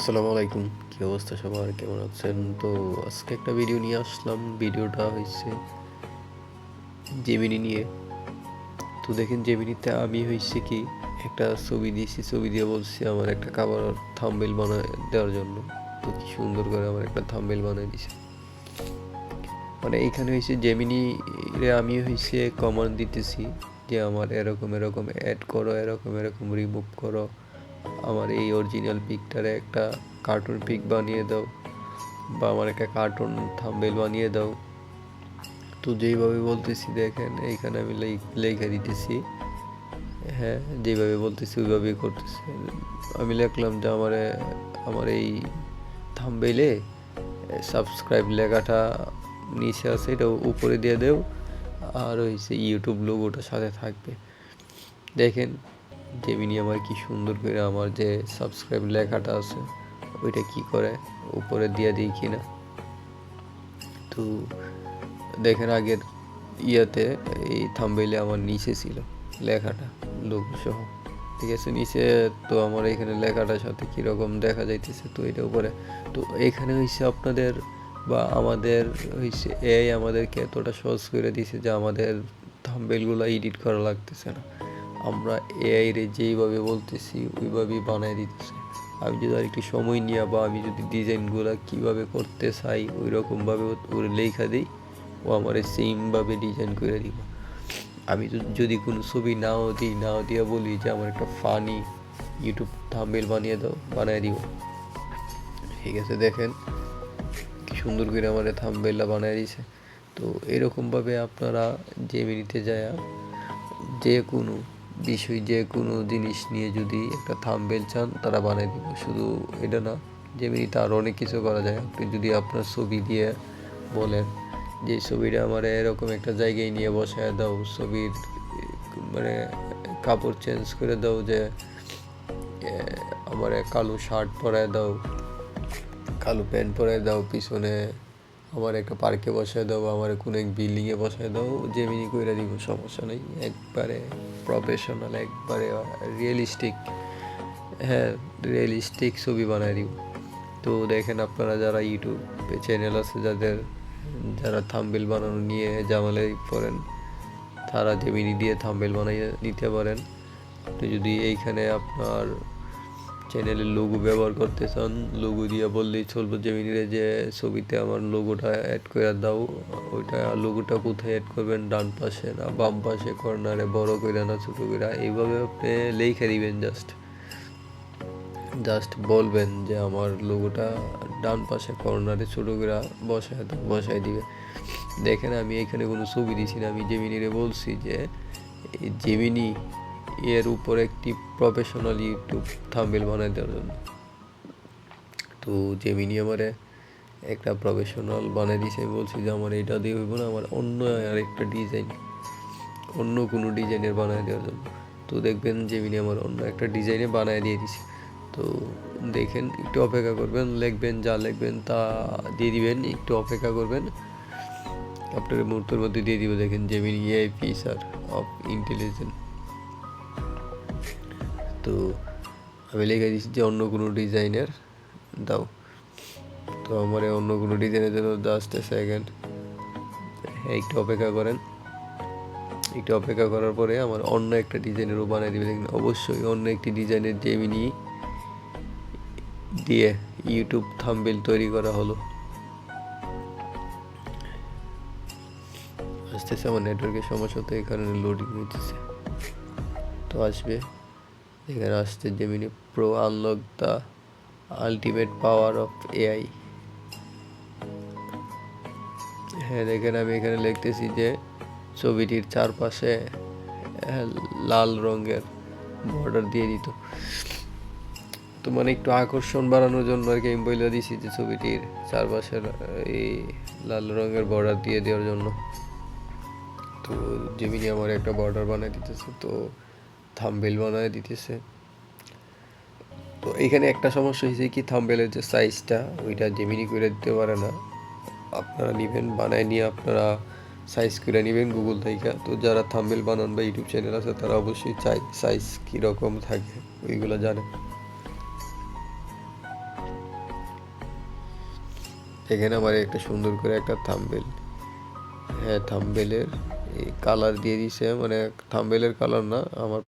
আসসালামু আলাইকুম। কি অবস্থা সবার? কেমন আছেন? তো আজকে একটা ভিডিও নিয়ে আসলাম। ভিডিওটা হইছে জেমিনি নিয়ে। তো দেখেন জেমিনিতে আমি হইছে কি একটা ছবি দিয়েছি। ছবি দিয়ে বলছি আমার একটা খাবার থাম্বনেইল বানায় দেওয়ার জন্য। তো কি সুন্দর করে আমার একটা থাম্বনেইল বানায় দিছে। মানে এইখানে হইছে জেমিনি রে আমি হইছে কমান্ড দিতেছি যে আমার এরকম এড করো, এরকম রিমুভ করো। আমার এই অরিজিনাল পিকটারে একটা কার্টুন পিক বানিয়ে দাও বা আমার একটা কার্টুন থাম্বনেইল বানিয়ে দাও। তো যেইভাবে বলতেছি দেখেন এইখানে আমি লেখা দিতেছি, হ্যাঁ যেইভাবে বলতেছি ওইভাবেই করতেছে। আমি লিখলাম যে আমার এই থাম্বনেইলে সাবস্ক্রাইব লেখাটা নিচে আছে, এটা উপরে দিয়ে দেও, আর হইছে ইউটিউব লোগোটা সাথে থাকবে। দেখেন জেমিনি আমার কি সুন্দর করে আমার যে সাবস্ক্রাইব লেখাটা আছে ওইটা কি করে উপরে দিয়ে দিই কিনা। তো দেখেন আগের ইয়াতে এই থাম্বনেইলে আমার নিচে ছিল লেখাটা লোগো সহ, ঠিক আছে। নিচে তো আমার এখানে লেখাটার সাথে কীরকম দেখা যাইতেছে, তো এটা উপরে। তো এখানে হইছে আপনাদের বা আমাদের হইছে এআই আমাদেরকে এতটা সহজ করে দিছে যে আমাদের থাম্বনেইলগুলো এডিট করা লাগতেছে না। আমরা এআই রে যেইভাবে বলতেছি ওইভাবেই বানায় দিতেছে। আমি যদি আর একটু সময় নিয়ে বা আমি যদি ডিজাইনগুলো কীভাবে করতে চাই ওই রকমভাবে ওর লেখা দিই, ও আমার সেমভাবে ডিজাইন করে দিব। আমি যদি কোনো ছবি নাও দিয়ে বলি যে আমার একটা ফানি ইউটিউব থাম্বনেইল বানিয়ে দিব, ঠিক আছে। দেখেন কি সুন্দর করে আমার থাম্বনেইলটা বানিয়ে দিয়েছে। তো এরকমভাবে আপনারা জেমিনিতে যায় যে কোনো বিষয় যে কোনো জিনিস নিয়ে যদি একটা থাম্বনেইল চান তারা বানিয়ে দিব। শুধু এটা না, জেমিনিতে আরও অনেক কিছু করা যায়। আপনি যদি আপনার ছবি দিয়ে বলেন যে ছবিটা আমার এরকম একটা জায়গায় নিয়ে বসায় দাও, ছবির মানে কাপড় চেঞ্জ করে দাও, যে আমার কালো শার্ট পরায় দাও, কালো প্যান্ট পরায় দাও, পিছনে আমার একটা পার্কে বসায় দাও, আমার কোনো এক বিল্ডিংয়ে বসায় দাও, জেমিনি কইরা দিব, সমস্যা নেই। একবারে প্রফেশনাল, একবারে রিয়েলিস্টিক, হ্যাঁ রিয়েলিস্টিক ছবি বানায় দিব। তো দেখেন আপনারা যারা ইউটিউবে চ্যানেল আছে যারা থাম্বনেইল বানানো নিয়ে ঝামেলায় পড়েন, তারা জেমিনি দিয়ে থাম্বনেইল বানিয়ে নিতে পারেন। আপনি যদি এইখানে আপনার চ্যানেলের লোগো ব্যবহার করতে চান, লোগো দিয়ে বললেই চলবে জেমিনিরে যে ছবিতে আমার লোগোটা অ্যাড করে দাও। ওইটা লোগোটা কোথায় অ্যাড করবেন, ডান পাশে না বাম পাশে, কর্নারে, বড় করে না ছোটো করে, এইভাবে আপনি লিখে দিবেন। জাস্ট বলবেন যে আমার লোগোটা ডান পাশে কর্নারে ছোটো করে বসায় দিবে। দেখেন আমি এখানে কোনো ছবি দিছি না, আমি জেমিনিরে বলছি যে জেমিনি এর উপর একটি প্রফেশনাল ইউটিউব থাম্বনেইল বানাই দেওয়ার জন্য। তো জেমিনি আমারে একটা প্রফেশনাল বানাই দিয়েছে। আমি বলছি যে আমার এটা দিয়ে হইব না, আমার অন্য আরেকটা ডিজাইন, অন্য কোনো ডিজাইনের বানায় দেওয়ার জন্য। তো দেখবেন জেমিনি আমার অন্য একটা ডিজাইনে বানায় দিয়ে দিছে। তো দেখেন একটু অপেক্ষা করবেন, যা লিখবেন তা দিয়ে দিবেন, একটু অপেক্ষা করবেন, আপনার মুহূর্তের মধ্যে দিয়ে দিব। দেখেন Gemini AI feature of intelligent. তো আমি লিখে দিচ্ছি যে অন্য কোনো ডিজাইনের দাও। তো আমার অন্য কোনো ডিজাইনের জন্য জাস্ট এ সেকেন্ড, একটু অপেক্ষা করেন। একটু অপেক্ষা করার পরে আমার অন্য একটা ডিজাইনেরও বানিয়ে দিবে। দেখেন অবশ্যই অন্য একটি ডিজাইনের জেমিনি দিয়ে ইউটিউব থাম্বনেইল তৈরি করা হলো। আসতেছে, আমার নেটওয়ার্কের সমস্যা, তো এই কারণে লোডিং হইতেছে। তো আসবে, এখানে আসছে Gemini pro unlock the ultimate power of AI. হ্যাঁ দেখেন আমি এখানে লিখতেছি যে ছবিটির চারপাশে লাল রঙের বর্ডার দিয়ে দিত। তো মানে একটু আকর্ষণ বাড়ানোর জন্য আর কি আমি বলে দিছি যে ছবিটির চারপাশে এই লাল রঙের বর্ডার দিয়ে দেওয়ার জন্য। তো জেমিনি আমার একটা বর্ডার বানিয়ে দিতেছে, তো থাম্বনেইল বানিয়ে দিতেছে। তো এখানে একটা সমস্যা হয়েছে কি, থাম্বনেইলের যে সাইজটা ওইটা জেমিনি করে দিতে পারে না। আপনারা নেবেন, বানায় নিয়ে আপনারা সাইজ করে নেবেন গুগল থেকে। তো যারা থাম্বনেইল বানান বা ইউটিউব চ্যানেল আছে তারা অবশ্যই সাইজ কীরকম থাকে ওইগুলো জানে। এখানে আমার একটা সুন্দর করে একটা থাম্বনেল, হ্যাঁ থাম্বনেলের এই কালার দিয়ে দিছে, মানে থাম্বনেলের কালার না, আমার